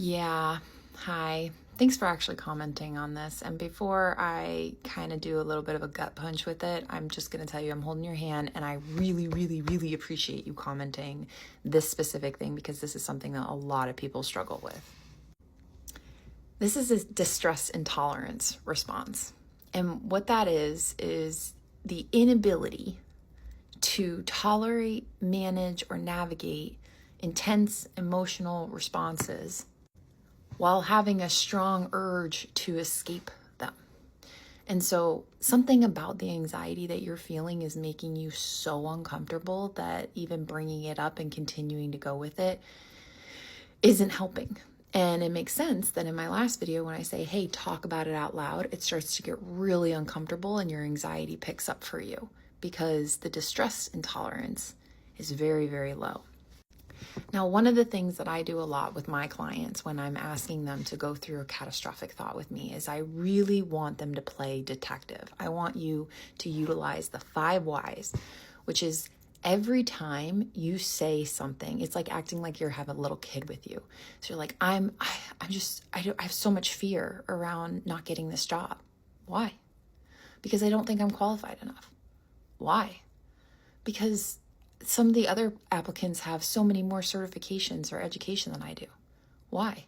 Yeah, hi. Thanks for actually commenting on this. And before I kind of do a little bit of a gut punch with it, I'm just going to tell you I'm holding your hand, and I really, really, really appreciate you commenting this specific thing because this is something that a lot of people struggle with. This is a distress intolerance response. And what that is the inability to tolerate, manage, or navigate intense emotional responses while having a strong urge to escape them. And so something about the anxiety that you're feeling is making you so uncomfortable that even bringing it up and continuing to go with it isn't helping. And it makes sense that in my last video, when I say, hey, talk about it out loud, it starts to get really uncomfortable and your anxiety picks up for you because the distress intolerance is very, very low. Now, one of the things that I do a lot with my clients when I'm asking them to go through a catastrophic thought with me is I really want them to play detective. I want you to utilize the 5 whys, which is every time you say something, it's like acting like you're having a little kid with you. So you're like, I have so much fear around not getting this job. Why? Because I don't think I'm qualified enough. Why? Because some of the other applicants have so many more certifications or education than I do. Why?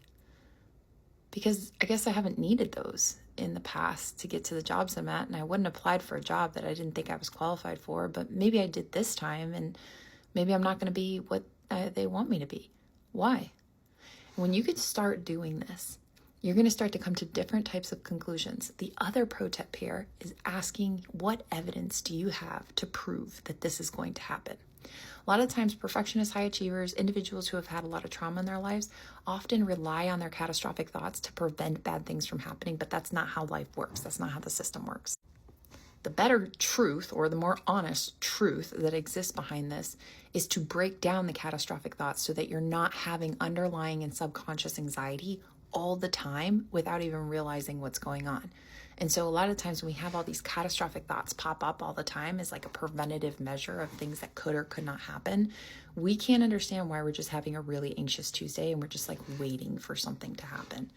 Because I guess I haven't needed those in the past to get to the jobs I'm at, and I wouldn't have applied for a job that I didn't think I was qualified for, but maybe I did this time, and maybe I'm not going to be what they want me to be. Why? When you can start doing this, you're going to start to come to different types of conclusions. The other pro tip here is asking, what evidence do you have to prove that this is going to happen? A lot of times, perfectionists, high achievers, individuals who have had a lot of trauma in their lives often rely on their catastrophic thoughts to prevent bad things from happening, but that's not how life works. That's not how the system works. The better truth, or the more honest truth that exists behind this, is to break down the catastrophic thoughts so that you're not having underlying and subconscious anxiety all the time without even realizing what's going on. And so a lot of times when we have all these catastrophic thoughts pop up all the time as like a preventative measure of things that could or could not happen, we can't understand why we're just having a really anxious Tuesday and we're just like waiting for something to happen.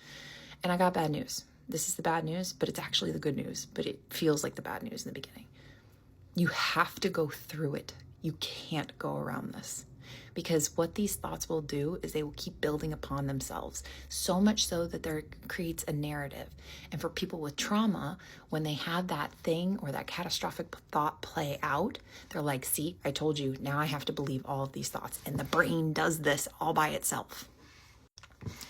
And I got bad news. This is the bad news, but it's actually the good news, but it feels like the bad news in the beginning. You have to go through it. You can't go around this. Because what these thoughts will do is they will keep building upon themselves, so much so that there creates a narrative. And for people with trauma, when they have that thing or that catastrophic thought play out, they're like, see, I told you, now I have to believe all of these thoughts. And the brain does this all by itself.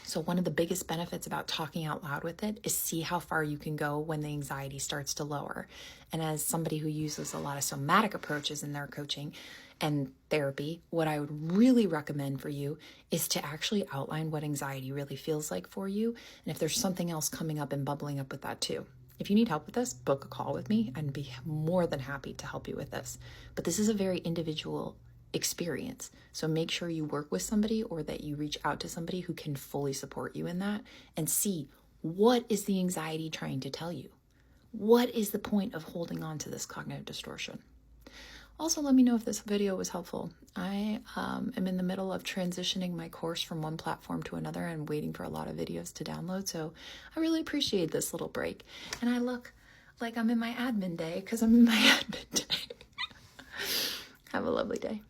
So one of the biggest benefits about talking out loud with it is see how far you can go when the anxiety starts to lower. And as somebody who uses a lot of somatic approaches in their coaching and therapy, what I would really recommend for you is to actually outline what anxiety really feels like for you. And if there's something else coming up and bubbling up with that too. If you need help with this, book a call with me. I'd be more than happy to help you with this. But this is a very individual experience. So make sure you work with somebody or that you reach out to somebody who can fully support you in that and see, what is the anxiety trying to tell you? What is the point of holding on to this cognitive distortion? Also, let me know if this video was helpful. I am in the middle of transitioning my course from one platform to another and waiting for a lot of videos to download. So I really appreciate this little break. And I look like I'm in my admin day because I'm in my admin day. Have a lovely day.